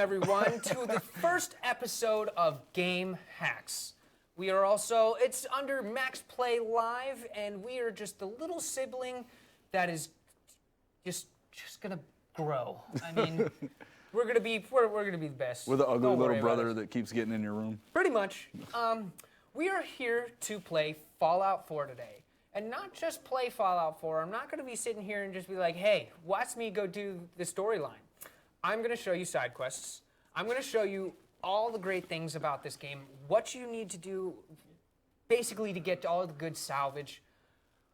everyone, to the first episode of Game Hacks. We are also, it's under Max Play Live, and we are just the little sibling that is just gonna grow. I mean, we're gonna be the best. We're the ugly Don't worry little about brother it. that keeps getting in your room. Pretty much. We are here to play Fallout 4 today. And not just play Fallout 4. I'm not going to be sitting here and just be like, hey, watch me go do the storyline. I'm going to show you side quests. I'm going to show you all the great things about this game, what you need to do basically to get all the good salvage,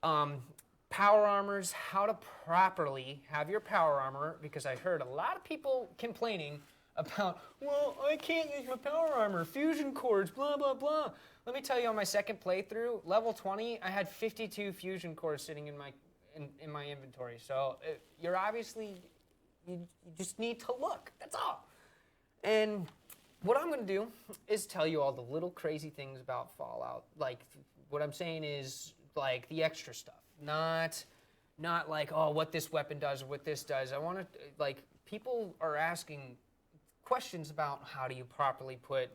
power armors, how to properly have your power armor, because I heard a lot of people complaining about, well, I can't use my power armor, fusion cores, blah, blah, blah. Let me tell you, on my second playthrough, level 20, I had 52 fusion cores sitting in my inventory. So you're obviously, you just need to look. That's all. And what I'm going to do is tell you all the little crazy things about Fallout. Like, what I'm saying is, like, the extra stuff. Not like, oh, what this weapon does or what this does. I want to, like, people are asking questions about how do you properly put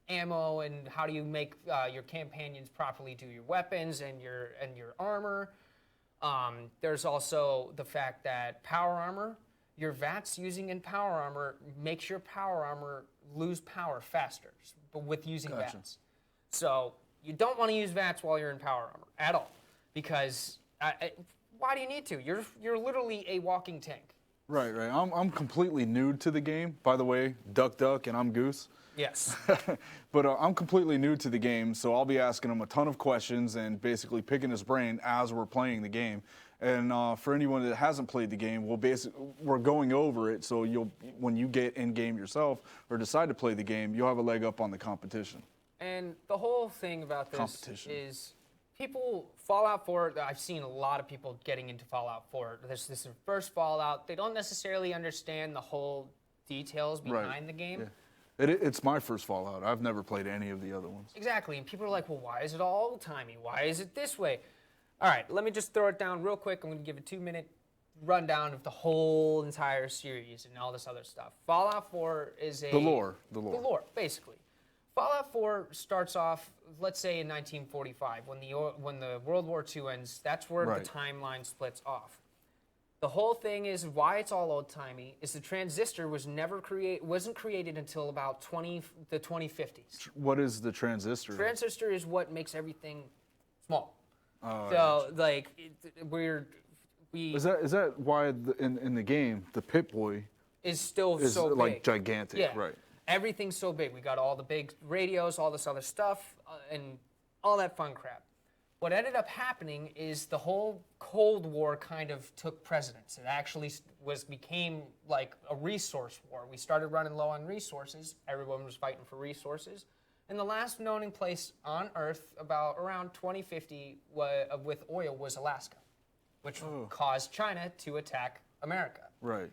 ammo, and how do you make your companions properly do your weapons and your armor. There's also the fact that power armor, your VATS using in power armor makes your power armor lose power faster, but with using Gotcha. VATS. So you don't want to use VATS while you're in power armor at all, because why do you need to? You're literally a walking tank. Right. I'm completely new to the game. By the way, Duck, and I'm Goose. Yes. But I'm completely new to the game, so I'll be asking him a ton of questions and basically picking his brain as we're playing the game. And for anyone that hasn't played the game, we're going over it, so when you get in game yourself or decide to play the game, you'll have a leg up on the competition. And the whole thing about this is Fallout 4, I've seen a lot of people getting into Fallout 4. This is their first Fallout. They don't necessarily understand the whole details behind the game. Yeah. It's my first Fallout. I've never played any of the other ones. Exactly, and people are like, well, why is it all old-timey? Why is it this way? All right, let me just throw it down real quick. I'm going to give a 2-minute rundown of the whole entire series and all this other stuff. Fallout 4 is The lore, basically. Fallout 4 starts off, let's say, in 1945, when the World War II ends. That's where the timeline splits off. The whole thing is why it's all old-timey is the transistor wasn't created until about the 2050s. What is the transistor? Transistor is what makes everything small. Oh, so like Is that why in the game the Pip-Boy is still is so like big. gigantic? Yeah. Right. Everything's so big. We got all the big radios, all this other stuff, and all that fun crap. What ended up happening is the whole Cold War kind of took precedence. It actually became like a resource war. We started running low on resources. Everyone was fighting for resources. And the last known place on Earth around 2050 with oil was Alaska, which caused China to attack America. Right.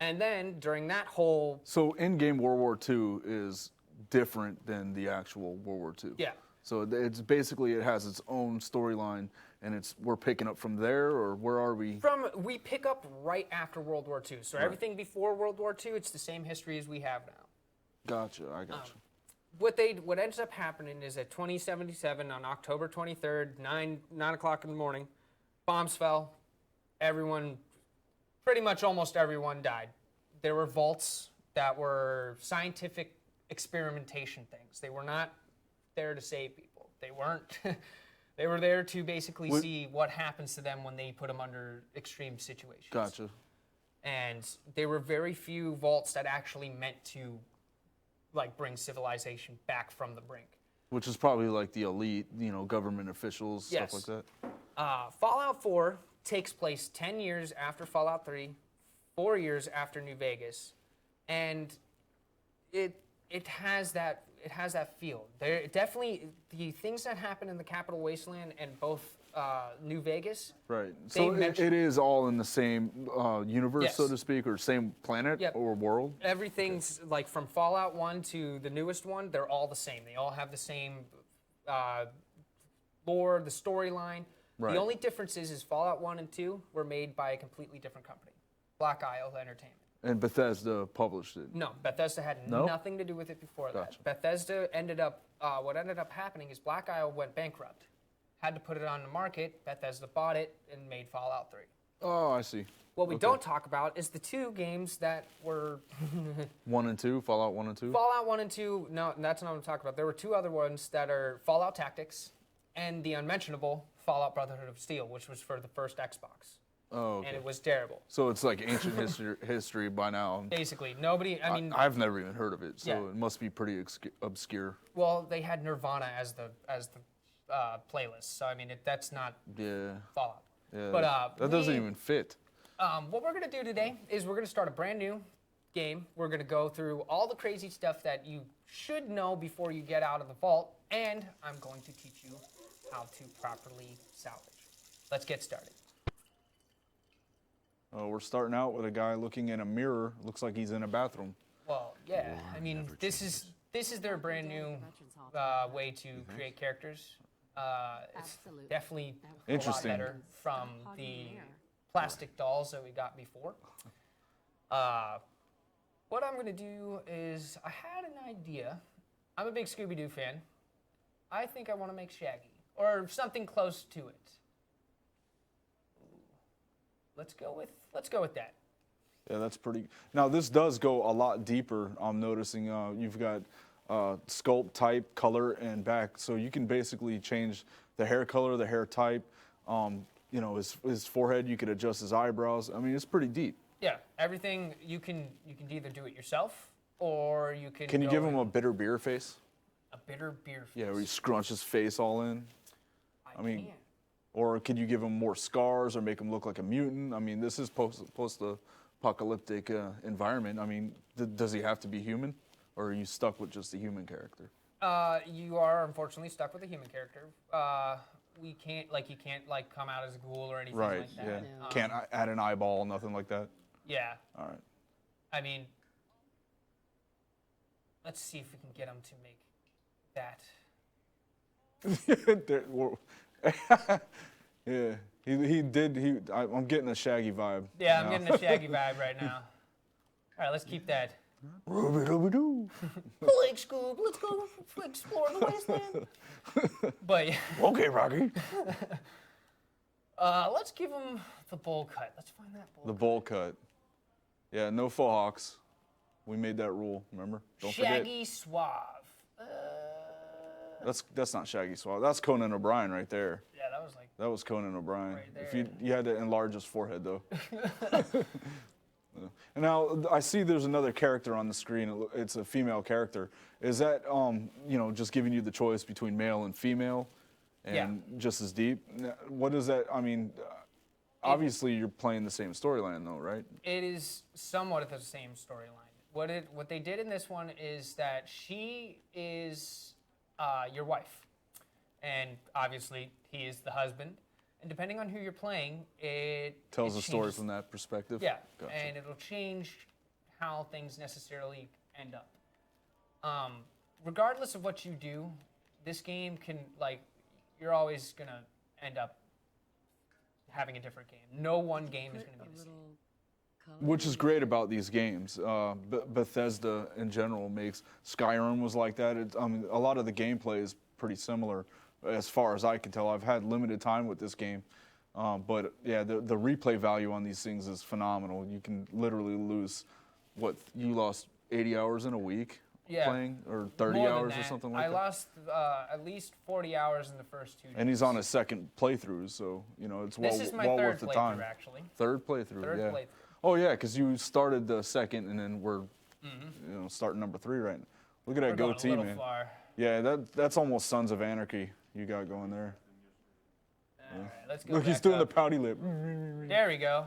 And then during that whole... So in-game World War II is different than the actual World War II. Yeah. So it's basically, it has its own storyline, and we're picking up from there, or where are we? We pick up right after World War II. So everything before World War II, it's the same history as we have now. Gotcha, I gotcha. What ends up happening is at 2077 on October 23rd, 9 o'clock in the morning, bombs fell. Everyone, pretty much almost everyone died. There were vaults that were scientific experimentation things. They were not there to save people. They weren't. They were there to basically see what happens to them when they put them under extreme situations. Gotcha. And there were very few vaults that actually meant to like bring civilization back from the brink. Which is probably like the elite, government officials, Yes. stuff like that. Fallout 4 takes place 10 years after Fallout 3, 4 years after New Vegas, and it has that feel. There definitely the things that happen in the Capital Wasteland and both New Vegas. Right. So it is all in the same universe, Yes. so to speak, or same planet or world? Everything's like from Fallout 1 to the newest one, they're all the same. They all have the same lore, the storyline. Right. The only difference is Fallout 1 and 2 were made by a completely different company, Black Isle Entertainment. And Bethesda published it. No, Bethesda had No? nothing to do with it before Gotcha. that. Bethesda ended up, what ended up happening is Black Isle went bankrupt. Had to put it on the market. Bethesda bought it and made Fallout 3. Oh, I see. What we Okay. don't talk about is the two games that were 1 and 2, Fallout 1 and 2. Fallout 1 and 2. No, that's not what I'm talking about. There were two other ones that are Fallout Tactics and the unmentionable Fallout Brotherhood of Steel, which was for the first Xbox. Oh, okay. And it was terrible. So it's like ancient history by now. Basically, nobody, I mean, I've never even heard of it, so Yeah. it must be pretty obscure. well, they had Nirvana as the playlist. So, I mean, that's not Yeah. Fallout. Yeah. But, that doesn't even fit. What we're going to do today is we're going to start a brand new game. We're going to go through all the crazy stuff that you should know before you get out of the vault, and I'm going to teach you how to properly salvage. Let's get started. We're starting out with a guy looking in a mirror. Looks like he's in a bathroom. Well, yeah, I mean, this is their brand new way to create characters. It's Absolutely. definitely Interesting. a lot better from the plastic dolls that we got before. What I'm going to do is, I had an idea. I'm a big Scooby-Doo fan. I think I want to make Shaggy, or something close to it. Let's go with that. Yeah, that's pretty. Now this does go a lot deeper. I'm noticing you've got sculpt, type, color, and back, so you can basically change the hair color, the hair type. You know, his forehead. You could adjust his eyebrows. I mean, it's pretty deep. Yeah, everything you can either do it yourself, or you can. Can you go give him and- a bitter beer face? a bitter beer? Yeah, where you scrunch his face all in. I mean, can. Or could you give him more scars or make him look like a mutant? I mean, this is post-apocalyptic environment. I mean, does he have to be human, or are you stuck with just the human character? You are unfortunately stuck with a human character. You can't come out as a ghoul or anything Right. like that. Yeah. No. Can't add an eyeball, nothing like that. Yeah. All right. I mean, let's see if we can get him to make that. Yeah, he did. I'm getting a Shaggy vibe. Yeah, I'm now. getting a Shaggy vibe right now. All right, let's keep that. Ruby-dooby-doo. Like Scoob, let's go explore the wasteland. But yeah, Okay, Rocky. let's give him the bowl cut. Let's find that bowl. The bowl cut. Yeah, no faux hawks. We made that rule. Remember? Don't forget. Shaggy Suave. That's not Shaggy Swab. That's Conan O'Brien right there. Yeah, that was like. That was Conan O'Brien. Right If there. you had to enlarge his forehead though. And now I see there's another character on the screen. It's a female character. Is that just giving you the choice between male and female, and just as deep? What is that? I mean, obviously you're playing the same storyline though, right? It is somewhat the same storyline. What they did in this one is that she is your wife, and obviously he is the husband. And depending on who you're playing, it Tells it a story changes- from that perspective. Yeah, Gotcha. and it'll change how things necessarily end up. Regardless of what you do, this game can you're always gonna end up having a different game. No one game is gonna be the same. Which is great about these games. Bethesda in general makes Skyrim was like that. A lot of the gameplay is pretty similar, as far as I can tell. I've had limited time with this game, but yeah, the replay value on these things is phenomenal. You can literally lose you lost 80 hours in a week playing, or 30 More than hours or that. something like I that. lost at least 40 hours in the first 2 days. And he's on his second playthrough, so it's This is my well third worth the playthrough, time. actually. Third playthrough, Third yeah. playthrough. Oh yeah, because you started the second, and then we're starting number 3 right now. Look at that We're going goatee, a little man. far. Yeah, that's almost Sons of Anarchy you got going there. All right, let's go Look, he's back doing the up. pouty lip. There we go.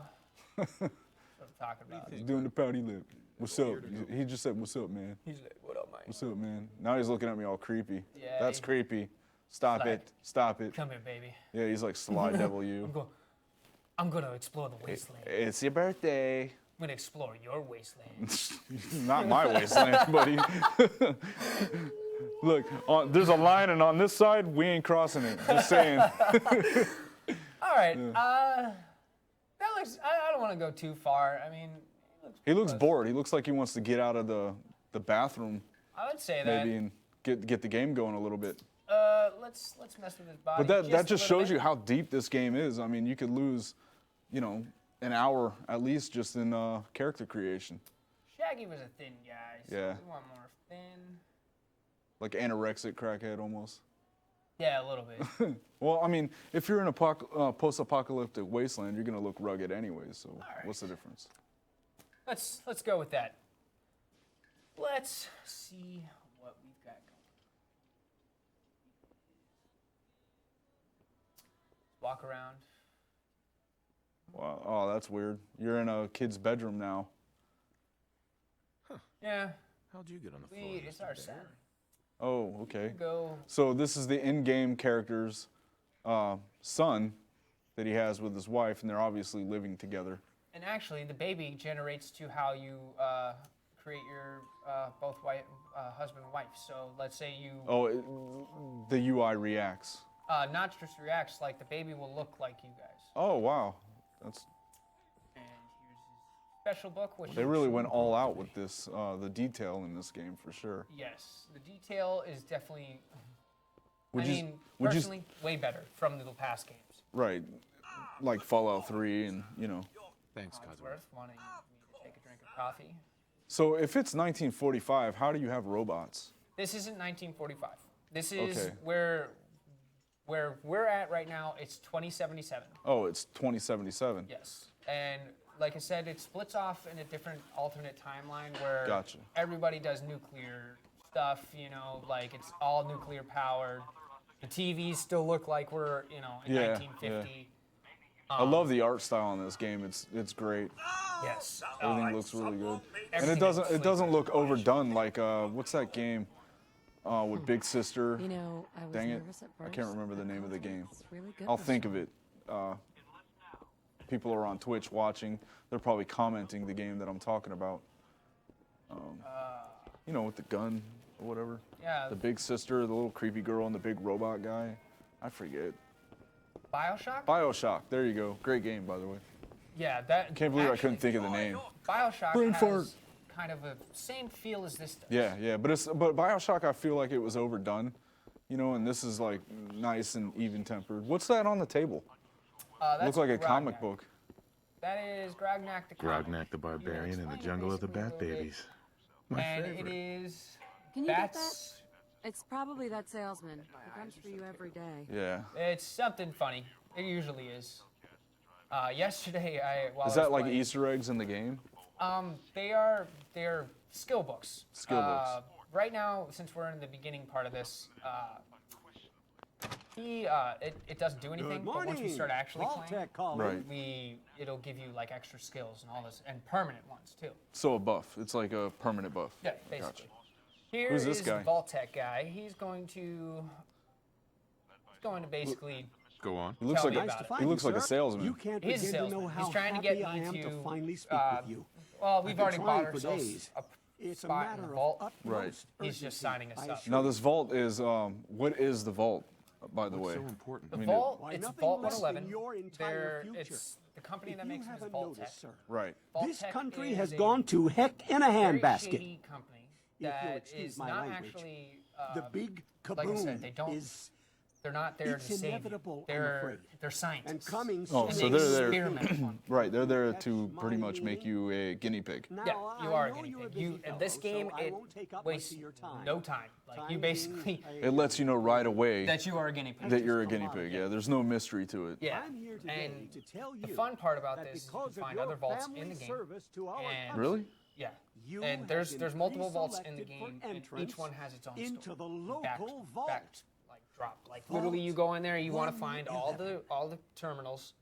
That's what I'm talking about. He's doing the pouty lip. What's up? He just said, "What's up, man? He's like, what up, man? What's up, man?" Now he's looking at me all creepy. Yeah, That's he- creepy. Stop Like- it. Stop it. Come here, baby. Yeah, he's like Sly Devil you. I'm gonna explore the wasteland. It's your birthday. I'm gonna explore your wasteland. Not my wasteland, buddy. Look, there's a line, and on this side, we ain't crossing it. Just saying. All right. That looks. I don't want to go too far. I mean, He looks bored. He looks like he wants to get out of the bathroom I would say that. maybe and get the game going a little bit. Let's mess with his body. But that just a little shows bit. you how deep this game is. I mean, you could lose, you know, an hour at least just in character creation. Shaggy was a thin guy. So Yeah. We want more thin. Like anorexic crackhead almost. Yeah, a little bit. Well, I mean, if you're in a post-apocalyptic wasteland, you're gonna look rugged anyways. So what's the difference? Let's go with that. Let's see what we've got going. Walk around. Wow. Oh, that's weird. You're in a kid's bedroom now. Yeah, How'd you get on the floor? it's Mr. our Bear? set. Oh, okay. Go. So this is the in-game character's son that he has with his wife, and they're obviously living together. And actually, the baby generates to how you create your both husband and wife. So let's say you The UI reacts. not just reacts, like the baby will look like you guys. Oh, wow. That's And here's his special book, which They really went all out with this, the detail in this game for sure. yes, the detail is definitely. Would I you- mean, would you- personally, way better from the past games. Right. Like Fallout 3 and, you know. Thanks, Cosworth. Worth wanting me to take a drink of coffee. So if it's 1945, how do you have robots? This isn't 1945. This is Okay. where we're at right now. It's 2077. Oh, it's 2077. Yes, and like I said, it splits off in a different alternate timeline where Gotcha. everybody does nuclear stuff. You know, like it's all nuclear powered. The TVs still look like we're in Yeah, 1950. I love the art style in this game. It's great. Yes. Everything looks really good. And Everything it doesn't look overdone like what's that game with Big Sister? You know, I was Dang it. nervous at I first. can't remember the name of the but game. it's really good I'll this think time. of it. People are on Twitch watching. They're probably commenting the game that I'm talking about. You know, with the gun or whatever. Yeah. The Big Sister, the little creepy girl, and the big robot guy. I forget. BioShock. BioShock. There you go. Great game, by the way. Yeah, that. Can't believe I actually, couldn't think of the name. BioShock Brain has fart. kind of a same feel as this does. Yeah, but BioShock, I feel like it was overdone, you know, and this is like nice and even tempered. What's that on the table? That's Looks like a Grognak. comic book. That is Grognak the comic. Grognak the Barbarian in the Jungle of the Bat Babies. My And favorite. it is. Can you get that? That's. It's probably that salesman who comes for you every day. Yeah. It's something funny. It usually is. Yesterday, while Is I that was like playing, Easter eggs in the game? they're skill books. Skill books. Right now, since we're in the beginning part of this, it doesn't do anything. But once we start actually playing, Right. it'll give you like extra skills and all this, and permanent ones too. So a buff. It's like a permanent buff. Yeah, basically. Gotcha. Here Who's this is guy? Vault-Tec guy. He's going to basically. Go on. He looks Tell like me about it. he looks like a salesman. You can't He's a begin to know salesman. how He's trying to happy get I you am to, to finally speak with you. Well, we've I've been already bought trying for ourselves days. a It's a spot in matter the of vault. utmost Right. He's just urgency, signing us I up. assure Now you. this vault is what is the vault, by the What's way? so important? The mean, vault, Why, it's nothing Vault less than 111. your entire future. It's the company If that you makes them is haven't Vault-Tec. noticed, sir, Right. this Vault-Tec country is has a gone to heck in a very handbasket. shady company If you'll that excuse is my not language. actually. The big like I said, kaboom they don't. is They're not there it's to save you. inevitable, I'm They're afraid. scientists. and coming Oh, soon. so And they're they there. experiment on you. Right. They're there That's to pretty my much make meaning. you a guinea pig. Now, Yeah, you are a I know guinea you're pig. busy You in this fellow, game, so I it won't take up much wastes of your time. no time. Like you Time basically being, It lets you know right away that you are a guinea pig. that you're a guinea pig. Yeah. There's no mystery to it. Yeah. I'm here today And to tell you the fun part about that this is you because can of find your other vaults in family the game. service to our and- country, Really? Yeah. you And have there's been multiple vaults in the pre-selected for game, and each entrance one has its own into story. the local vault. Back, like drop. Like literally, you go in there, you want to find all the terminals,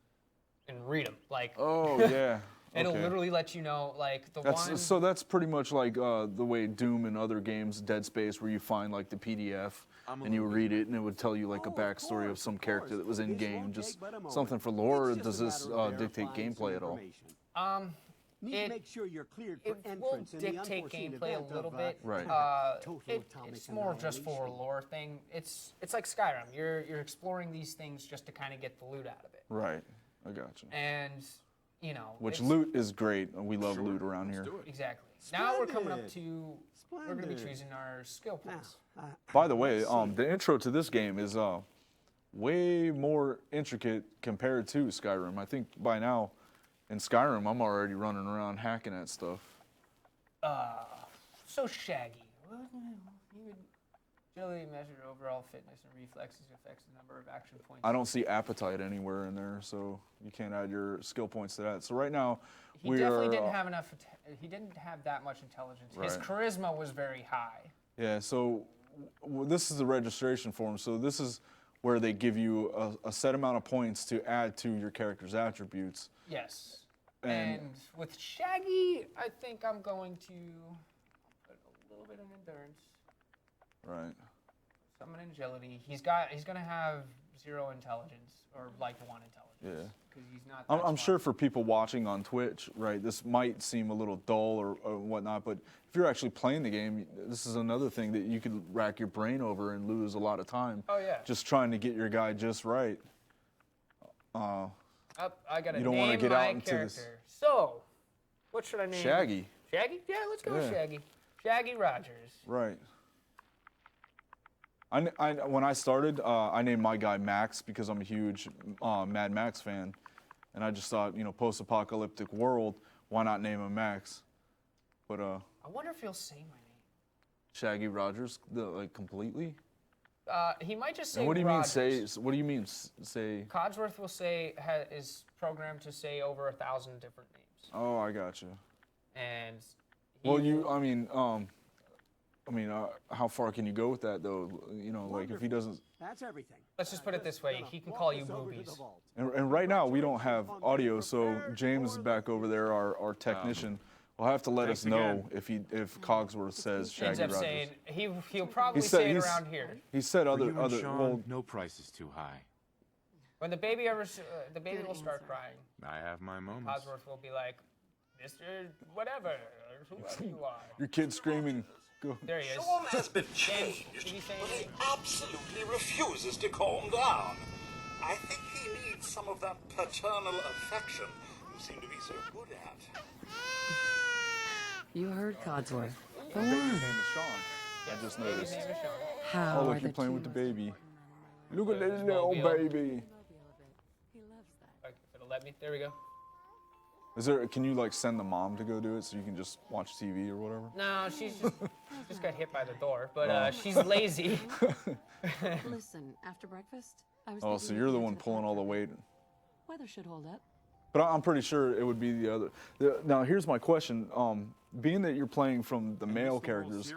and read them. Like Oh yeah. it'll Okay. literally let you know like the one. So that's pretty much like the way Doom and other games, Dead Space, where you find like the PDF and you read it and it would tell you like a backstory of some character that was in game, just something for lore. Or does this dictate gameplay at all? Need to It- make sure you're cleared for It will entrance in the dictate unforeseen gameplay a event little of, bit. Right. total atomic It's more just for a annihilation. lore thing. It's like Skyrim. You're exploring these things just to kind of get the loot out of it. Right. I got you. And you know. Which it's- loot is great. We love loot around here. Exactly. Now we're coming up Splendid. to. We're going to be Splendid. choosing our skill points. By the way, the intro to this game is way more intricate compared to Skyrim. I think by now, in Skyrim, I'm already running around hacking at stuff. So Shaggy. You would agility measure overall fitness and reflexes affects the number of action points. I don't see appetite anywhere in there, so you can't add your skill points to that. So right now, He we definitely are. didn't have enough. He didn't have that much intelligence. His Right. charisma was very high. Yeah, so this is the registration form. So this is where they give you a set amount of points to add to your character's attributes. Yes. And- And with Shaggy, I think I'm going to put a little bit of endurance, Right. some agility. He's gonna have 0 intelligence or like 1 intelligence. Yeah. Because he's not. I'm that I'm smart. sure for people watching on Twitch, right, this might seem a little dull or whatnot, but if you're actually playing the game, this is another thing that you could rack your brain over and lose a lot of time. Oh, yeah. Just trying to get your guy just right. I gotta You don't wanna name get my out into this- character. So, what should I name? Shaggy. Shaggy? Yeah, let's go with Yeah. Shaggy. Shaggy Rogers. Right. When I started, I named my guy Max because I'm a huge Mad Max fan, and I just thought, post-apocalyptic world, why not name him Max? But I wonder if he'll say my name. Shaggy Rogers, completely. He might just say. And what do you Rogers. mean say? What do you mean say? Codsworth will say is programmed to say over 1,000 different names, Oh, I got you. and Well, how far can you go with that though? Like if he doesn't. That's everything. let's just put it this way: he can call you boobies. And right now we don't have audio, so James is back over there, our technician. Will have to let us know if Cogsworth says Ends Shaggy up Rogers. saying he'll probably He said- say it he's- around here. He said For other you and other. Sean, Well, no price is too high. When the baby the baby Good will start answer. crying. I have my moments. Codsworth will be like, Mr. Whatever, whoever you are. your kid's screaming. Go. There he is. Sean has been James, changed, did he say but he anything? absolutely refuses to calm down. I think he needs some of that paternal affection you seem to be so good at. You heard Codsworth. Go Baby's on. name is Sean. I just Baby's noticed. name is Sean. How Oh, are look, you're playing with the two baby. Look at There's this little Mobile. baby. He loves that. Like, if it'll let me. There we go. Can you send the mom to go do it so you can just watch TV or whatever? No, she's just got hit by the door, but Oh. she's lazy. Listen, after breakfast, I was Oh, thinking so we'd you're the head one to pulling all the park. weight. Weather should hold up. But I'm pretty sure it would be the other. Now, here's my question. Being that you're playing from the male character's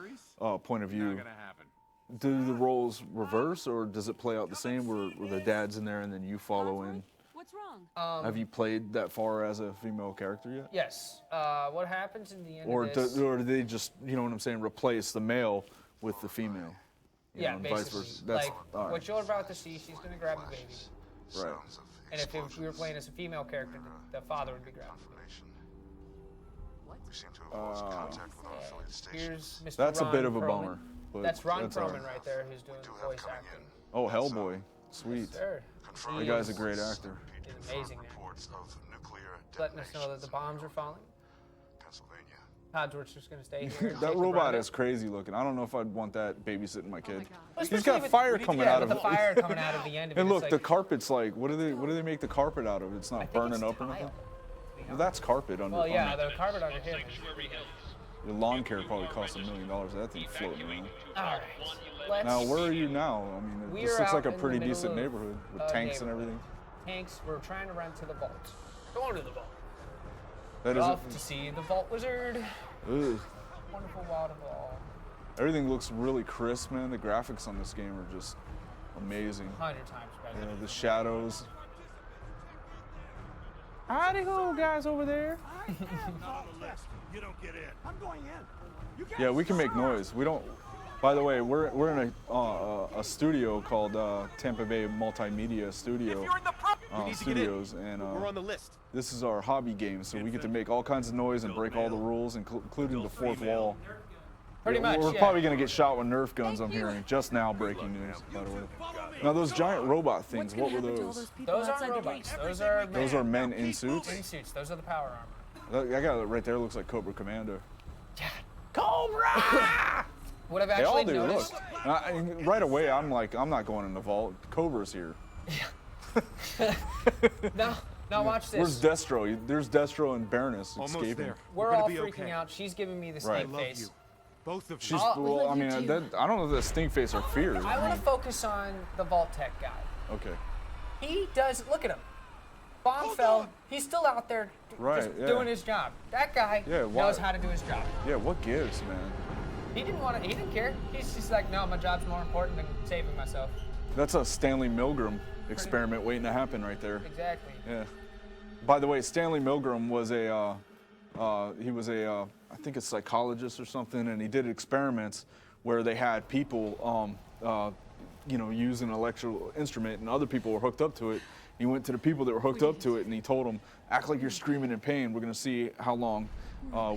point of view, happen. do the roles reverse or does it play out the same where the dad's in there and then you follow in? What's wrong? Have you played that far as a female character yet? Yes. What happens in the end Or of this? do they just, you know what I'm saying, replace the male with the female? You Yeah, know, and basically. vice versa. That's Like, all right. what you're about to see, she's going to grab the baby. Right. And if we were playing as a female character, the father would be grabbing the baby. Here's Mr. That's Ron a bit of a Perlman. bummer. But That's Ron all Perlman right. right there who's doing the voice acting. Oh, Hellboy. Sweet. Sir. The guy's a great actor. He's amazing there. Letting us know that the bombs are falling. Codsworth's just going to stay here. and take That the robot brunt. is crazy looking. I don't know if I'd want that babysitting my kid. Well, He's especially got with- fire coming yeah, out with of the it. fire coming out of the end of it. And it's look, like, the carpet's like, what do they make the carpet out of? It's I not think burning it's up or anything. tile. Well, that's carpet under. Well, yeah, under the carpet under him. your lawn care probably costs $1 million. That thing floating around. All right. Let's Now, where are you now? I mean, We this are looks out like a in the pretty middle decent of neighborhood with a tanks and neighborhood. everything. Tanks, we're trying to run to the vault. Going to the vault. That is Off to see the vault wizard. Ugh. Wonderful waterfall. Everything looks really crisp, man. The graphics on this game are just amazing. 100 times better. You know, the shadows. Howdy ho, guys over there. You don't get in. I'm going in. You guys Yeah, we can make suck. noise. We don't. By the way, we're in a studio called Tampa Bay Multimedia Studio Studios, and We're on the list. this is our hobby game. So we get to make all kinds of noise and break all the rules, including the fourth wall. Pretty much, We're yeah. probably gonna get shot with Nerf guns. I'm hearing just now. Breaking news, by the way. Follow me. Now those giant robot things, What's gonna what were happen to all those? people Those outside aren't the robots. gate? Those are Men in suits. in suits. Those are the power armor. That guy right there looks like Cobra Commando. Cobra! What I've They all actually do. noticed. Look, right away I'm like, I'm not going in the vault. Cobra's here. Now watch this. Where's Destro? There's Destro and Baroness Almost escaping. there. We're gonna all be freaking okay. out. She's giving me the Right. snake Love face. you. Both of you. She's, I'll- well, I love you mean, too. I don't know if that's stink face or fear. I want to focus on the Vault Tech guy. Okay. He does. Look at him. Bomb fell. He's still out there Right, just yeah. doing his job. That guy Yeah, why- knows how to do his job. Yeah, what gives, man? He didn't want to. He didn't care. He's just like, no, my job's more important than saving myself. That's a Stanley Milgram experiment waiting to happen right there. Exactly. Yeah. By the way, Stanley Milgram was I think a psychologist or something, and he did experiments where they had people, use an electrical instrument, and other people were hooked up to it. He went to the people that were hooked up to it, and he told them, "Act like you're screaming in pain. We're gonna see how long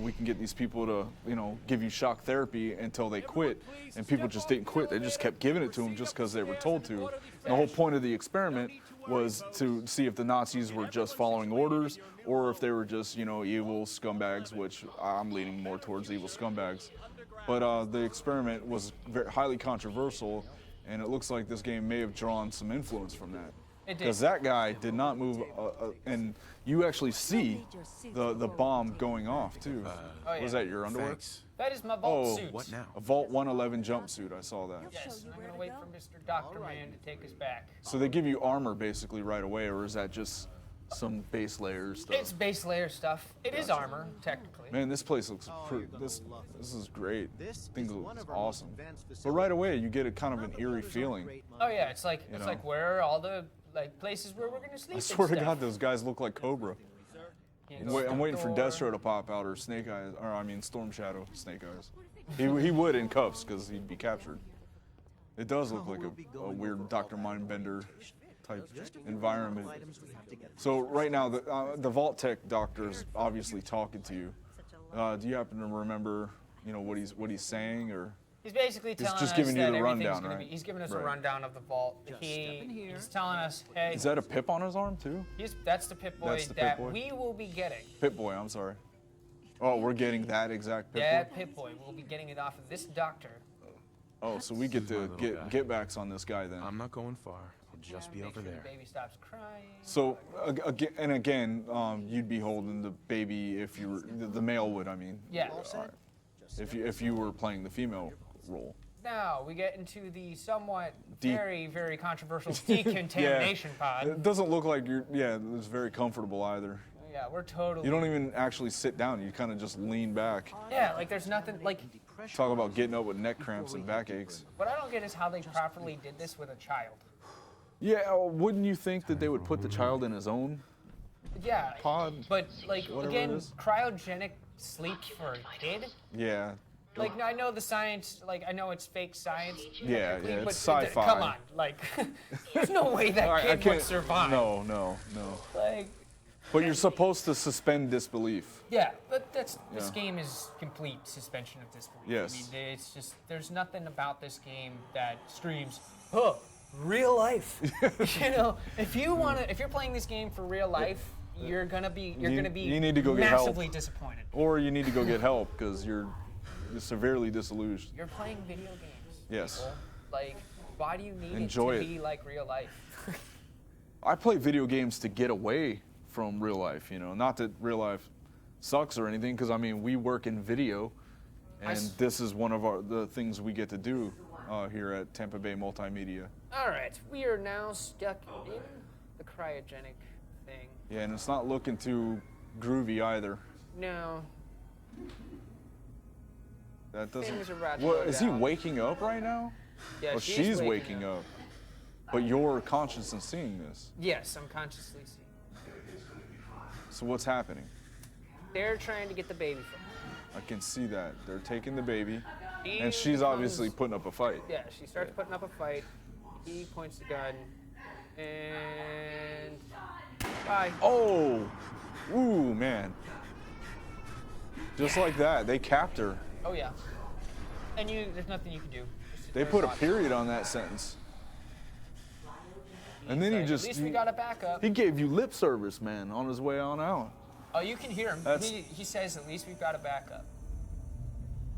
we can get these people to, give you shock therapy until they quit." And people just didn't quit. They just kept giving it to them just because they were told to. The whole point of the experiment was to see if the Nazis were just following orders or if they were just, evil scumbags, which I'm leaning more towards evil scumbags. But the experiment was very highly controversial, and it looks like this game may have drawn some influence from that. It did. Because that guy did not move, and you actually see the bomb going off too. Oh, yeah. Was that your underwear? Thanks. That is my Vault Oh, suit. What now? A Vault 111 jumpsuit. I saw that. Yes, and I'm gonna wait for Mr. Doctor Man to take us back. So they give you armor basically right away, or is that just some base layer stuff? It's base layer stuff. It is armor, technically. Man, this place looks this is great. This thing looks awesome. But right away, you get a kind of an eerie feeling. Oh yeah, it's like know. where are all the places where we're gonna sleep. I swear to and God, stuff. those guys look like Cobra. You know, I'm waiting for door. Destro to pop out, or Snake Eyes, or I mean Storm Shadow, Snake Eyes. He would in cuffs because he'd be captured. It does look like a weird Dr. Mindbender type environment. So right now, the Vault Tech doctor's obviously talking to you. Do you happen to remember, what he's saying, or? He's basically telling just us giving you that the everything's rundown, gonna right? be. He's giving us a Right. rundown of the vault. He's telling us, hey, Is that a pip on his arm too? that's the Pip Boy That's the that Pip-Boy? we will be getting. Pip Boy, I'm sorry. Oh, we're getting that exact Pip That Boy? Pip Boy. We'll be getting it off of this doctor. Oh, so we get to get backs on this guy then. I'm not going far. I'll just be Make over sure there. the baby stops crying. So again, you'd be holding the baby if you were the male would. I mean, Yeah. if you were playing the female role. Now we get into the somewhat De- very, very controversial decontamination pod. It doesn't look like you're. Yeah, it's very comfortable either. Yeah, we're totally. You don't even actually sit down. You kind of just lean back. Yeah, like there's nothing like. Talk about getting up with neck cramps and backaches. What I don't get is how they properly did this with a child. Yeah, wouldn't you think that they would put the child in his own Yeah. pod? But like Whatever again, it is. cryogenic sleep for a kid. Yeah. Like I know the science, like I know it's fake science. Yeah, technically, yeah, but it's sci-fi. Come on, like there's no way that I kid can't would survive. No. Like But you're supposed to suspend disbelief. yeah, but this Yeah. game is complete suspension of disbelief. Yes. I mean, it's just there's nothing about this game that screams, "Huh, real life." If you're playing this game for real life, you're gonna be You need to go get massively help. disappointed. Or you need to go get help because you're severely disillusioned. You're playing video games. Yes. people. Like, why do you need Enjoy it to it. be like real life? I play video games to get away from real life, Not that real life sucks or anything, because I mean we work in video, and this is one of the things we get to do here at Tampa Bay Multimedia. All right, we are now stuck in the cryogenic thing. Yeah, and it's not looking too groovy either. No, That doesn't. Things are about to What go is he down. waking up right now? yeah, Or she's waking up. But you're conscious in seeing this. Yes, I'm consciously seeing. So what's happening? They're trying to get the baby from her. I can see that they're taking the baby, He and she's obviously becomes- putting up a fight. Yeah, she starts putting up a fight. He points the gun, and bye. Oh, ooh, man. Just like that, they capped her. Oh yeah. And there's nothing you can do. Just sit They there put a and watch. period on that sentence. And then he Like, just at least we got a backup. he gave you lip service, man, on his way on out. Oh, you can hear him. That's- He says, at least we've got a backup.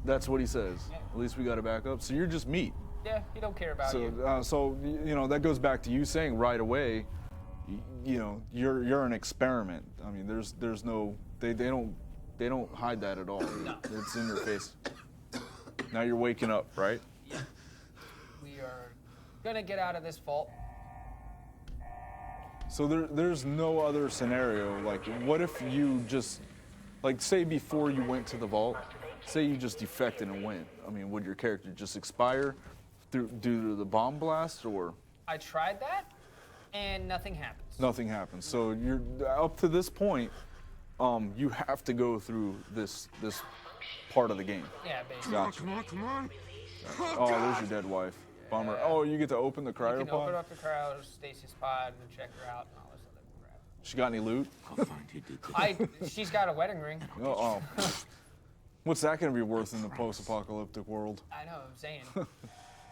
That's what he says. At least we got a backup. So you're just meat. Yeah, he don't care about you. So you know that goes back to you saying right away, you know, you're an experiment. I mean, there's no they don't hide that at all. No. It's in your face. Now you're waking up, right? We are gonna get out of this vault. So there's no other scenario. Like, what if you just, like, say before you went to the vault, say you just defected and went. I mean, would your character just expire due to the bomb blast, or I tried that, and nothing happens. nothing happens? So you're up to this point. You have to go through this part of the game. Yeah, basically. Gotcha. Come on. Oh, there's your dead wife. Bummer. Oh, you get to open the You can open cryopod? up the Stacy's pod and check her out and all this other crap. She got any loot? I'll find you, Dooku. She's got a wedding ring. Oh. What's that going to be worth in the post-apocalyptic world? I know, I'm saying. All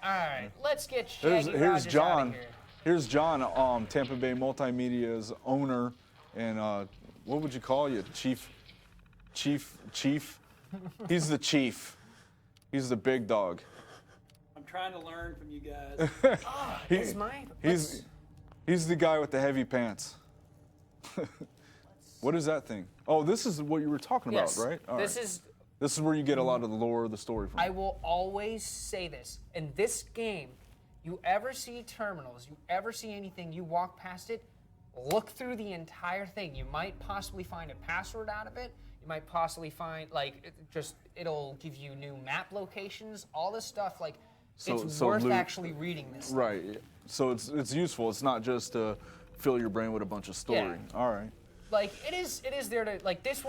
right, let's get Here's Shaggy Rogers out John. of here. Here's John, Tampa Bay Multimedia's owner, and what would you call you? Chief? He's the chief. He's the big dog. I'm trying to learn from you guys. He's the guy with the heavy pants. What is that thing? Oh, this is what you were talking Yes, about, right? All this right. is. This is where you get a lot of the lore of the story from. I will always say this. In this game, you ever see terminals, you ever see anything, you walk past it, look through the entire thing. You might possibly find a password out of it. You might possibly find, like, it'll give you new map locations, all this stuff. Like, it's worth loot- actually reading this. Right. So it's useful. It's not just to fill your brain with a bunch of story. Yeah. All right. Like, it is there to, like, this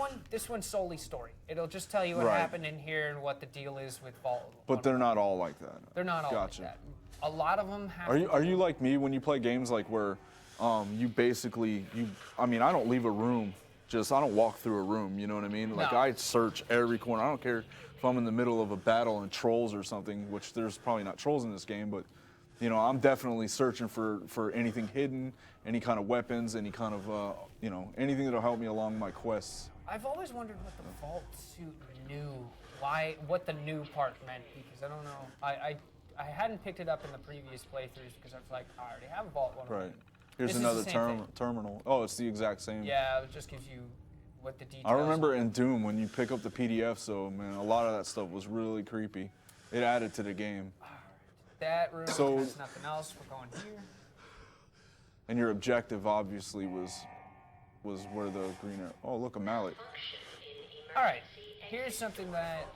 one's solely story. It'll just tell you what Right. happened in here and what the deal is with Vault. But they're not all like that. They're not all Gotcha. like that. A lot of them have. Are you like me when you play games like where you basically I mean, I don't leave a room. I don't walk through a room, you know what I mean? Like, No. I search every corner. I don't care if I'm in the middle of a battle and trolls or something, which there's probably not trolls in this game, but you know, I'm definitely searching for anything hidden, any kind of weapons, any kind of you know, anything that'll help me along my quests. I've always wondered what the Vault suit knew, what the new part meant, because I don't know. I hadn't picked it up in the previous playthroughs because I was like, I already have a Vault one. Right. Here's This is another the same thing. terminal. Oh, it's the exact same. Yeah, it just gives you what the details. I remember in Doom when you pick up the PDF, so man, a lot of that stuff was really creepy. It added to the game. That room So- has nothing else. We're going here. And your objective obviously was where the green arrow. Oh, look, a mallet. All right, here's something that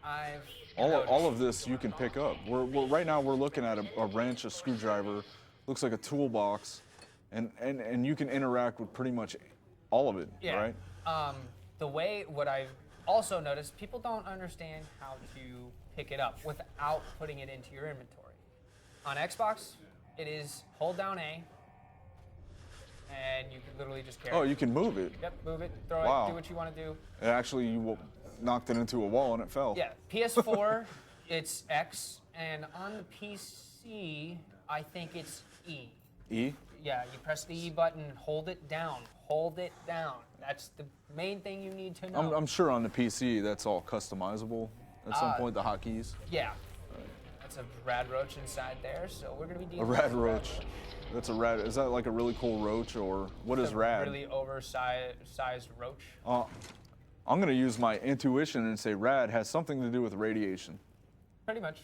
I've. All of this you can pick up. We're right now we're looking at a wrench, a screwdriver, looks like a toolbox, and you can interact with pretty much all of it, Yeah. right? What I've also noticed, people don't understand how to pick it up without putting it into your inventory. On Xbox, it is hold down A, and you can literally just carry Oh, it. you can move it. Yep, move it, throw Wow. it, do what you want to do. It actually knocked it into a wall and it fell. Yeah, PS4, it's X, and on the PC, I think it's E. E. Yeah, you press the E button and hold it down. Hold it down. That's the main thing you need to know. I'm sure on the PC that's all customizable at some point. The hotkeys. Yeah. That's a rad roach inside there, so we're gonna be A dealing rad with roach. That's a rad. Is that like a really cool roach, or what is a rad? really oversized roach. I'm gonna use my intuition and say rad has something to do with radiation. Pretty much.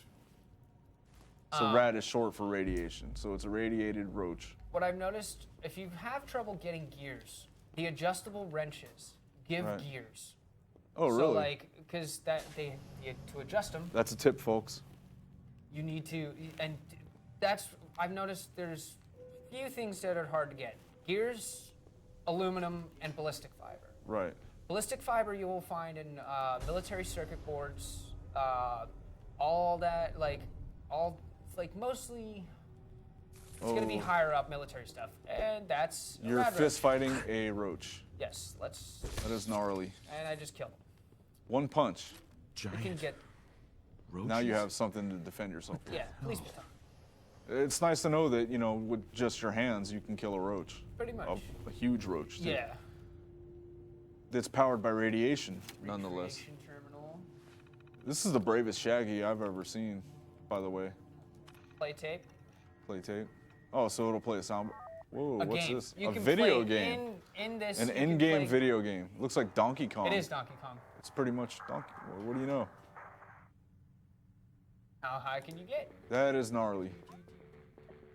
So rad is short for radiation. So it's a radiated roach. What I've noticed, if you have trouble getting gears, the adjustable wrenches give Right. gears. Oh, So really? like, because to adjust them, That's a tip, folks. you need to, and I've noticed there's few things that are hard to get. Gears, aluminum, and ballistic fiber. Right. Ballistic fiber you will find in military circuit boards, all that, mostly, it's going to be higher up military stuff. And that's a You're rad fist roach. fighting a roach. Yes, let's, That is gnarly. and I just killed him. One punch. You can Giant get, roaches. Now you have something to defend yourself with. yeah, please be done. It's nice to know that, you know, with just your hands, you can kill a roach. Pretty much. A huge roach, too. Yeah. That's powered by radiation, nonetheless. Recreation terminal. This is the bravest Shaggy I've ever seen, by the way. Play tape. Play tape. Oh, so it'll play a sound. Whoa, A what's game. this? You A can video play game. In this. An you can in-game play- video game. Looks like Donkey Kong. It is Donkey Kong. It's pretty much Donkey. Well, what do you know? How high can you get? That is gnarly.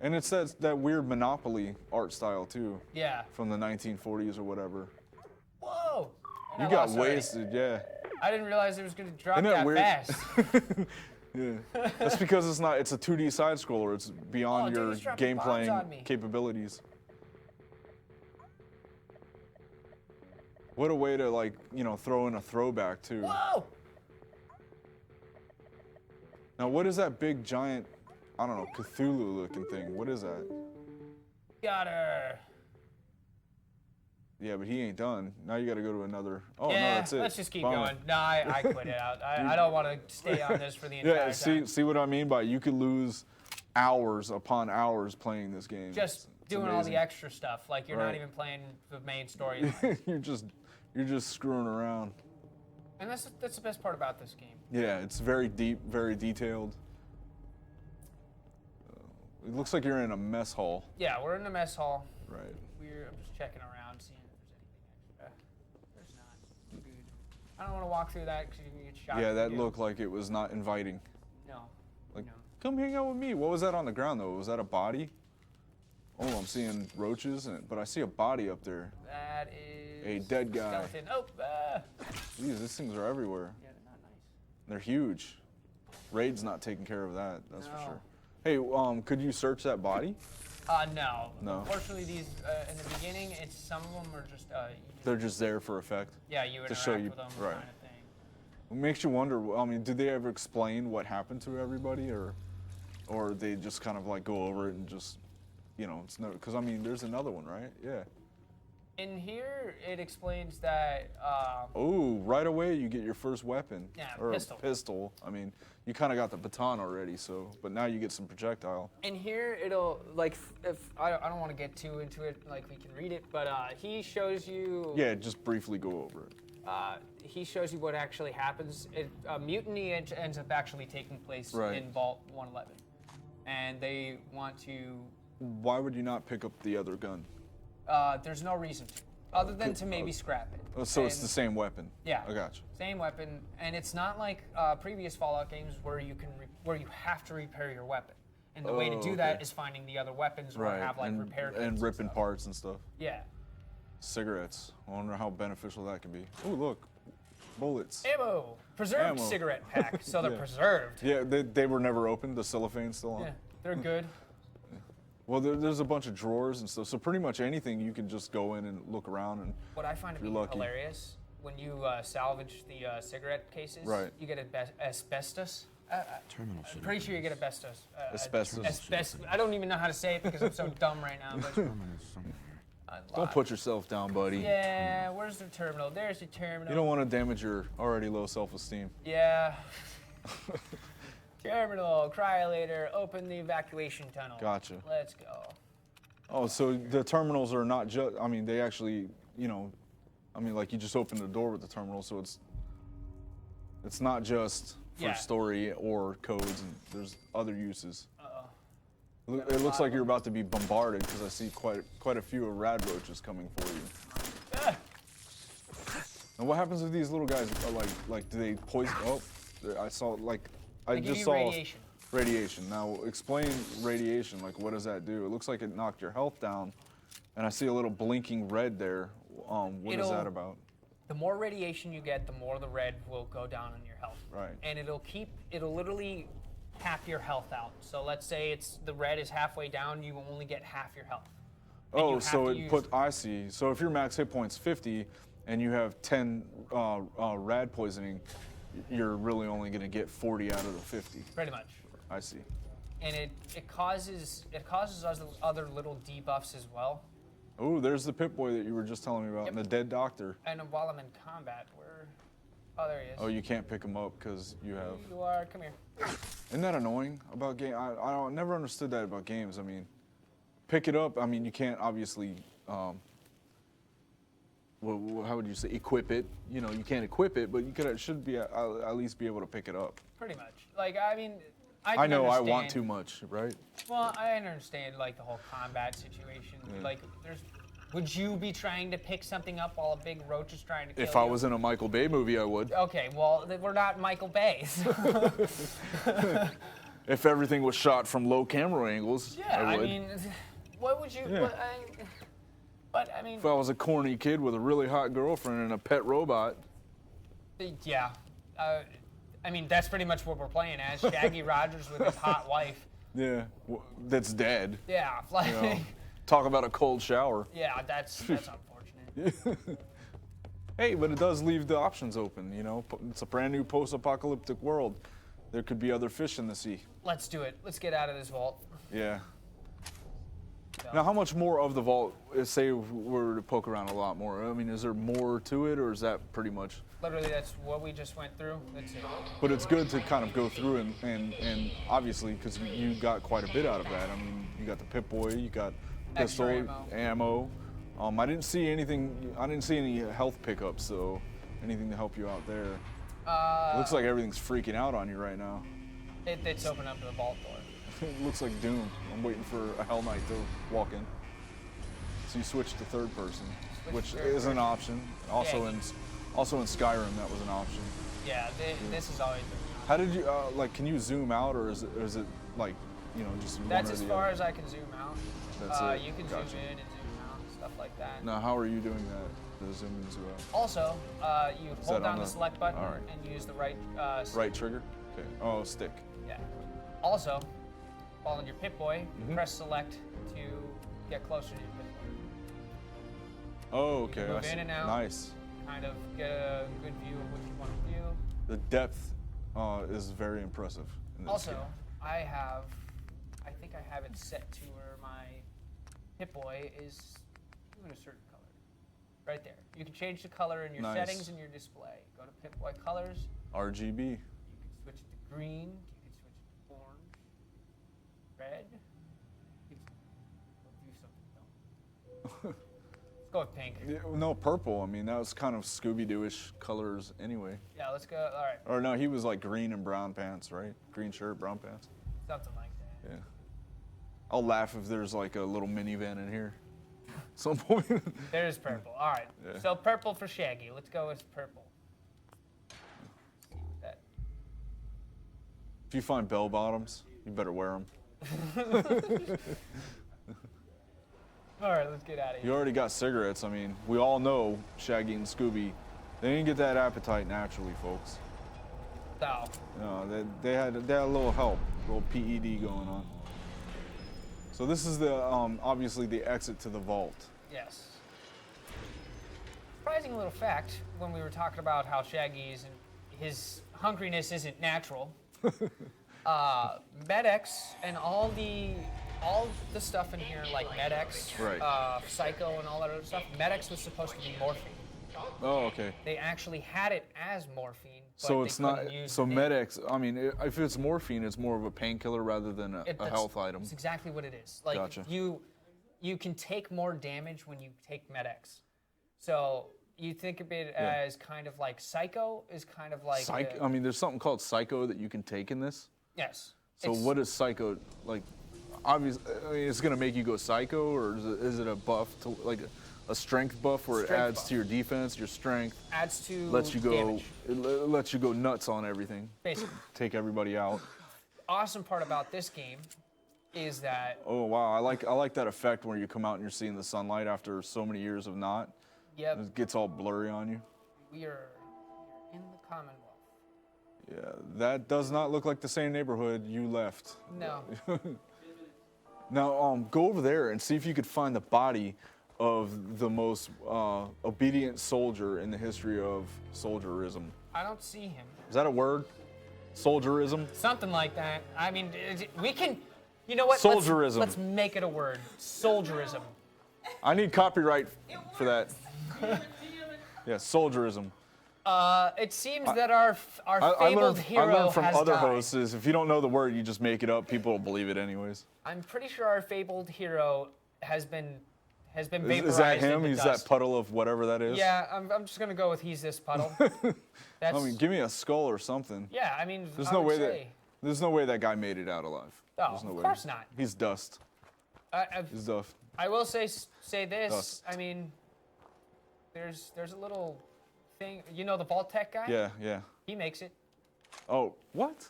And it's that weird Monopoly art style too, Yeah. from the 1940s or whatever. Whoa. And You I got lost already. wasted, yeah. I didn't realize it was going to drop Isn't that that weird? fast. Yeah. That's because it's a 2D side scroller. It's beyond Oh, dude, your he's dropping game bombs playing on me. capabilities. What a way to, like, you know, throw in a throwback too. Whoa. Now, what is that big giant, I don't know, Cthulhu looking thing? What is that? Got her. Yeah, but he ain't done. Now you got to go to another. Oh, no, Yeah, that's it. let's just keep Bummer. going. No, I quit it out. I don't want to stay on this for the entire Yeah, time. see what I mean by you could lose hours upon hours playing this game. Just It's doing all amazing. the extra stuff. Like you're not Right. even playing the main story. you're just screwing around. And that's the best part about this game. Yeah, it's very deep, very detailed. It looks like you're in a mess hall. Yeah, we're in the mess hall. Right. I'm just checking around, seeing if there's anything extra. There's not. Dude. I don't want to walk through that because you can get shot. Yeah, if that you do. looked like it was not inviting. No. Like, No. come hang out with me. What was that on the ground though? Was that a body? Oh, I'm seeing roaches, but I see a body up there. That is A dead guy. skeleton. Oh, Jeez, these things are everywhere. yeah, they're not nice. They're huge. Raid's not taking care of that, that's for No. sure. Hey, could you search that body? No. No. Unfortunately, these in the beginning, it's some of them are just They're just there for effect. yeah, you interact show you- with them right. kind of thing. It makes you wonder. I mean, did they ever explain what happened to everybody, or they just kind of like go over it and just, you know, it's no. Because I mean, there's another one, right? Yeah. In here, it explains that Oh, right away you get your first weapon. Yeah, or pistol. A pistol. I mean, you kind of got the baton already, so but now you get some projectile. in here it'll like if I don't want to get too into it, like we can read it, but he shows you. Yeah, just briefly go over it. He shows you what actually happens. A mutiny ends up actually taking place Right. in Vault 111, and they want to. Why would you not pick up the other gun? There's no reason to, other than to maybe scrap it. Oh, so it's And- the same weapon. Yeah. I got you. Same weapon, and it's not like previous Fallout games where you have to repair your weapon. And the way to Oh, do that okay. is finding the other weapons or Right. have like repair kits and ripping stuff. parts and stuff. Yeah. Cigarettes. I wonder how beneficial that could be. Oh, look, bullets. Ammo. Preserved Ammo. cigarette pack. So they're Yeah. preserved. Yeah, they were never opened. The cellophane's still on. Yeah. They're good. Well, there's a bunch of drawers and stuff. So pretty much anything you can just go in and look around and. What I find to be You're lucky. hilarious when you salvage the cigarette cases, Right. you get asbestos. Terminal I'm should pretty sure you get asbestos. Asbestos. Asbestos. I don't even know how to say it because I'm so dumb right now. But Don't put yourself down, buddy. yeah, where's the terminal? There's the terminal. You don't want to damage your already low self-esteem. Yeah. Terminal, cryolator, open the evacuation tunnel. Gotcha. Let's go. Oh, so the terminals are not just. I mean, they actually, you know, I mean, like you just open the door with the terminal, so it's not just for Yeah. story or codes, and there's other uses. Uh-oh. It looks like you're about to be bombarded because I see quite a few rad roaches coming for you. Ah, And what happens if these little guys are like do they poison? Oh, I saw like I they give just you saw radiation. radiation. Now explain radiation. Like what does that do? It looks like it knocked your health down, and I see a little blinking red there. What is that It'll- about? The more radiation you get, the more the red will go down on your health. Right. And it'll literally cap your health out. So let's say the red is halfway down, you will only get half your health. And you Oh, have so to it use- put. I see. So if your max hit point's 50, and you have 10 rad poisoning, you're really only going to get 40 out of the 50. Pretty much. I see. And it causes other little debuffs as well. Oh, there's the Pip-Boy that you were just telling me about, and the dead doctor. And while I'm in combat, oh, there he is. Oh, you can't pick him up because you have. You are. Come here. Isn't that annoying about game? I never understood that about games. I mean, pick it up. I mean, you can't obviously. How would you say equip it? You know, you can't equip it, but you should be at least be able to pick it up. Pretty much. Like, I mean, I know I want understand- too much, right? Well, I understand like the whole combat situation. Like, would you be trying to pick something up while a big roach is trying to kill you? If I was in a Michael Bay movie, I would. Okay, well, we're not Michael Bay. So. If everything was shot from low camera angles, Yeah, I I would. mean, what would you? Yeah. But I mean, If I was a corny kid with a really hot girlfriend and a pet robot, yeah. I mean, that's pretty much what we're playing as Shaggy Rogers with his hot wife. yeah, that's dead. Yeah, like, You know, talk about a cold shower. yeah, that's unfortunate. Hey, but it does leave the options open. You know, it's a brand new post-apocalyptic world. There could be other fish in the sea. Let's do it. Let's get out of this vault. Yeah. So, Now, how much more of the vault? Say, if we were to poke around a lot more. I mean, is there more to it, or is that pretty much? literally, that's what we just went through. That's it. But it's good to kind of go through and obviously because you got quite a bit out of that. I mean, you got the Pip-Boy, you got pistol, Extra ammo. I didn't see anything. I didn't see any health pickups, so anything to help you out there. Looks like everything's freaking out on you right now. It's open up to the vault door. It looks like Doom. I'm waiting for a Hell Knight to walk in. So you switch to third person, which to third is an person. option. Also Yeah. in Skyrim, that was an option. Yeah, this is always been. How did you like? Can you zoom out, or is it like, you know, just one That's or as the far other? as I can zoom out. That's it. You can Gotcha. zoom in and zoom out, stuff like that. Now, how are you doing that? The zoom in, zoom out. Also, you Is hold that down on the the- select button all right. and use the right. Right trigger. Okay. Oh, stick. Yeah. Also, while on your Pip-Boy, Mm-hmm. press select to get closer to your Pip-Boy. Oh, okay. move I see. in and out. Nice. Kind of get a good view of what you want to view. The depth is very impressive. In this Also, game. I think I have it set to where my Pip-Boy is doing a certain color. Right there. You can change the color in your Nice. settings in your display. Go to Pip-Boy colors. RGB. You can switch it to green. You can switch it to orange, red. You can do something dumb. Let's go with pink. Yeah, no, purple. I mean, that was kind of Scooby-Doo-ish colors anyway. Yeah, let's go. All right, Or no, he was like green and brown pants, right? Green shirt, brown pants. something like that. Yeah. I'll laugh if there's like a little minivan in here. Some point. There's purple. All right. Yeah. So purple for Shaggy. Let's go with purple. That. If you find bell bottoms, you better wear them. All right, let's get out of You here. already got cigarettes. I mean, we all know Shaggy and Scooby. They didn't get that appetite naturally, folks. So, No, they had a little help, a little PED going on. So this is the obviously the exit to the vault. yes. Surprising little fact when we were talking about how Shaggy isn't, his hungriness isn't natural. Med-X and all the stuff in here, like Med-X, Right. Psycho, and all that other stuff. Med-X was supposed to be morphine. Oh, okay. They actually had it as morphine. But So they it's not. couldn't use So the name. Med-X. I mean, if it's morphine, it's more of a painkiller rather than a That's- health item. It's exactly what it is. Like Gotcha. you can take more damage when you take Med-X. So you think of it as kind of like Psycho is kind of like I mean, there's something called Psycho that you can take in this. yes. So It's- what is Psycho like? Obviously, I mean, it's gonna make you go psycho, or is it a buff to like a strength buff where it Strength adds buff. to your defense, your strength, adds to lets you go, damage, lets you go nuts on everything, basically. take everybody out. Awesome part about this game is that Oh wow, I like that effect where you come out and you're seeing the sunlight after so many years of not. yep, It gets all blurry on you. we are in the Commonwealth. Yeah, that does not look like the same neighborhood you left. No. Now, go over there and see if you could find the body of the most obedient soldier in the history of soldierism. I don't see him. Is that a word? Soldierism? Something like that. I mean, we can. You know what? Soldierism. Let's make it a word. Soldierism. I need copyright for that. Yeah, soldierism. It seems that our I fabled hero learned from has other died. hosts is if you don't know the word, you just make it up. People will believe it anyways. I'm pretty sure our fabled hero has been vaporized. Is that him? into He's dust. that puddle of whatever that is? Yeah, I'm just gonna go with he's this puddle. That's, I mean, give me a skull or something. yeah, I mean, There's I no would way say, there's no way that guy made it out alive. Oh, There's no of way. course not. He's dust. He's dust. I will say this. Dust. I mean, there's a little thing. You know the Vault-Tec guy? Yeah, yeah. He makes it. Oh, what?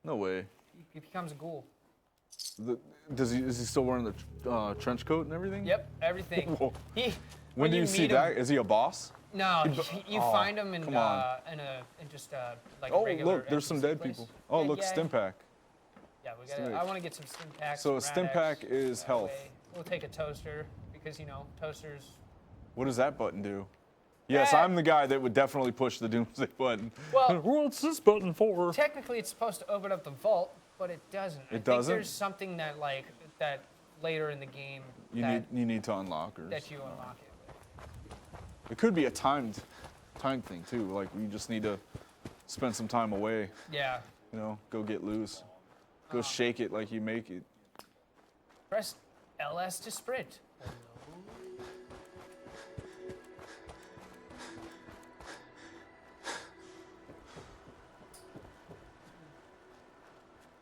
No way. He becomes a ghoul. Is he still wearing the trench coat and everything? Yep, everything. Whoa. He. When do you see meet him- that? Is he a boss? No, you oh, find him in come on. just like Oh, a regular. look, there's some NPC dead place. people. Oh, Yeah, look, yeah. stim pack. Yeah, we got. Stim- I want to get some stim packs. So a some stim Rad-X. pack is That health. way. We'll take a toaster because toasters. What does that button do? Yes, That- I'm the guy that would definitely push the doomsday button. Well- what's this button for? Technically, it's supposed to open up the vault, but it doesn't. I think doesn't? there's something that later in the game You need to unlock or that you unlock it. it could be a timed thing too. Like you just need to spend some time away. Yeah. You know, go get loose. Go shake it like you make it. Press LS to sprint.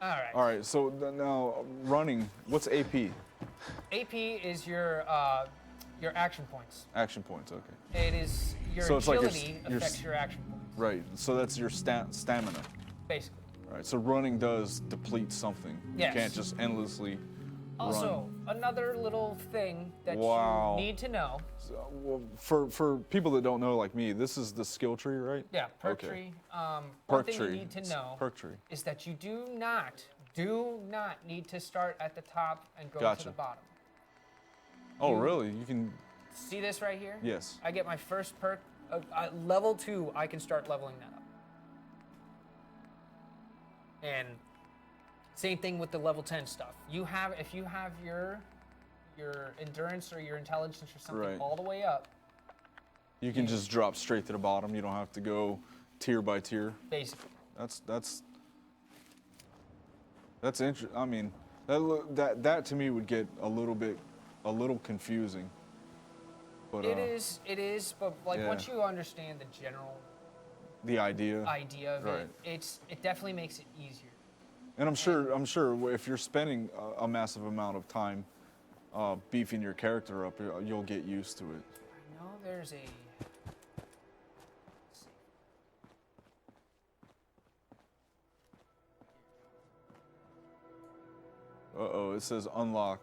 All right. All right, so now running. What's AP? AP is your action points. Action points. Okay. It is your So it's like your agility your affects your action points, Right. So that's your stamina. basically. All right. So running does deplete something. Yes. You can't just endlessly Also, another little thing that Wow. you need to know. Well, for people that don't know like me, this is the skill tree, right? Yeah, perk Okay. tree. One Perk thing tree. you need to know Perk tree. is that you do not need to start at the top and go to Gotcha. the bottom. Oh, really? You can. See this right here? Yes. I get my first perk. Level 2, I can start leveling that up. And same thing with the level 10 stuff. If you have your endurance or your intelligence or something Right. all the way up, You can just drop straight to the bottom. You don't have to go tier by tier. basically. That's interesting. I mean, that to me would get a little confusing. But It is, but like yeah. once you understand the general the idea. idea of Right. it definitely makes it easier. And I'm sure if you're spending a massive amount of time beefing your character up, you'll get used to it. I know there's a. Uh-oh, it says unlock.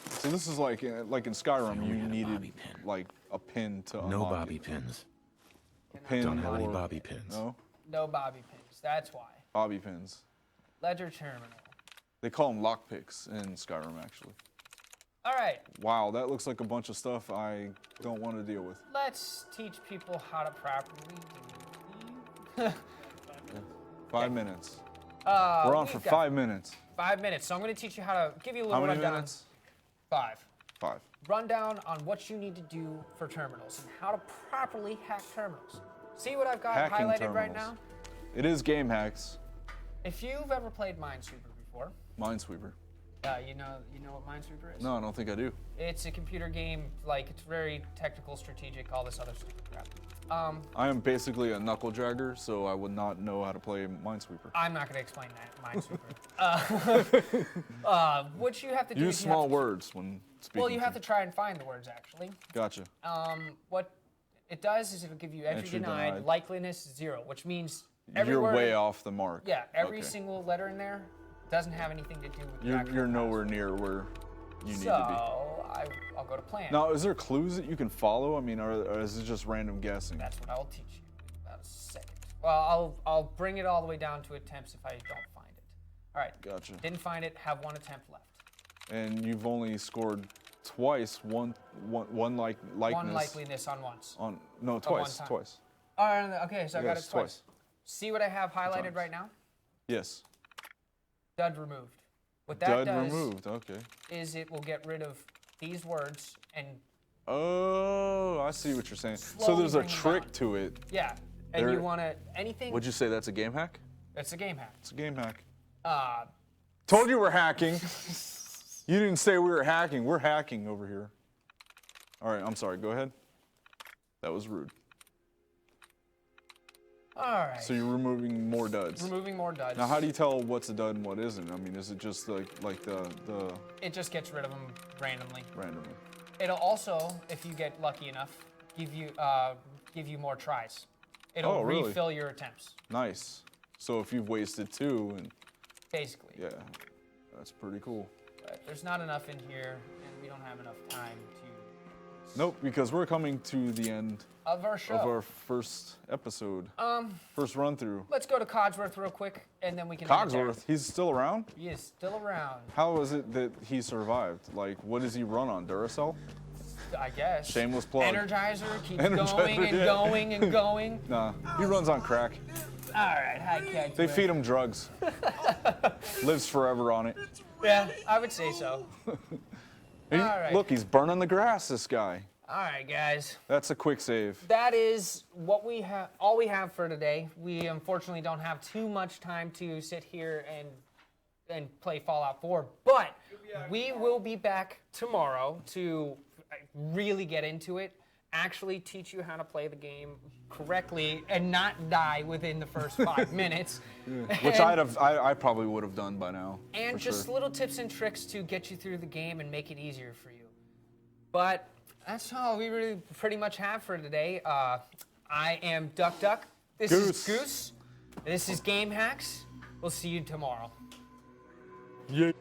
So this is like in Skyrim, you needed like a pin to unlock No bobby it. pins. Pin Don't have any or- bobby pins. No? No bobby pins. That's why. Bobby pins. Ledger terminal. They call them lockpicks in Skyrim, actually. All right, Wow, that looks like a bunch of stuff I don't want to deal with. let's teach people how to properly do. 5 minutes. Uh, We're on we've for got 5 minutes. 5 minutes. So I'm going to teach you how to give you a little How many rundown. minutes? 5. 5. Rundown on what you need to do for terminals and how to properly hack terminals. See what I've got Hacking highlighted right terminals. now? It is game hacks. If you've ever played Minesweeper before, Minesweeper. you know what Minesweeper is? No, I don't think I do. It's a computer game, like it's very technical, strategic, all this other stupid crap. I am basically a knuckle dragger, so I would not know how to play Minesweeper. I'm not going to explain that, Minesweeper. What you have to do Use is you have small to- words when speaking. Well, you have to try and find the words, actually. Gotcha. What it does is it'll give you entry, Entry denied, denied. likeliness 0, which means every You're word, way off the mark. Yeah, every Okay. single letter in there doesn't have anything to do with the actual You're nowhere password. near where you need to So I'll go to plan. be. Now, is there clues that you can follow? I mean, or is it just random guessing? That's what I will teach you in about a second. Well, I'll bring it all the way down to attempts if I don't find it. All right. Gotcha. Didn't find it. Have one attempt left. And you've only scored twice. One likeness. One likeliness on once. No, twice. time. Twice. All right. Okay, so I got Yes, it twice. See what I have highlighted times. right now? Yes. Dud removed. What that Dud does removed. Okay. is it will get rid of these words and Oh, I see what you're saying. So Slowly there's a bring them trick down. to it. yeah, and There- you want to anything. Would you say that's a game hack? It's a game hack. It's a game hack. Uh, Told you we're hacking. You didn't say we were hacking. We're hacking over here. All right, I'm sorry. Go ahead. That was rude. all right. So you're removing more duds. Removing more duds. Now, how do you tell what's a dud and what isn't? I mean, is it just like the It just gets rid of them randomly. randomly? It'll also, if you get lucky enough, give you more tries. It'll Oh, really? refill your attempts, Nice. So if you've wasted 2, and basically. yeah, that's pretty cool. But there's not enough in here, and we don't have enough time Nope, because we're coming to the end of our show. of our first episode. First run through. Let's go to Cogsworth real quick, and then we can. end it there. Cogsworth, he's still around? He is still around, How is it that he survived? Like, what does he run on? Duracell? I guess. Shameless plug. Energizer keeps Energizer, going and yeah. going and going. Nah, he runs on crack. All right, hi, Cogsworth. They feed him drugs. Lives forever on it. Yeah, I would say so. And All right. Look, he's burning the grass, this guy. All right, guys. That's a quick save. That is what we have. All we have for today. We unfortunately don't have too much time to sit here and play Fallout 4, but we will be back tomorrow to really get into it. Actually teach you how to play the game correctly and not die within the first 5 minutes. Which I probably would have done by now. And for just sure. little tips and tricks to get you through the game and make it easier for you. But that's all we really pretty much have for today. I am Duck Duck. This is Goose. This is Game Hacks. We'll see you tomorrow. Yeah.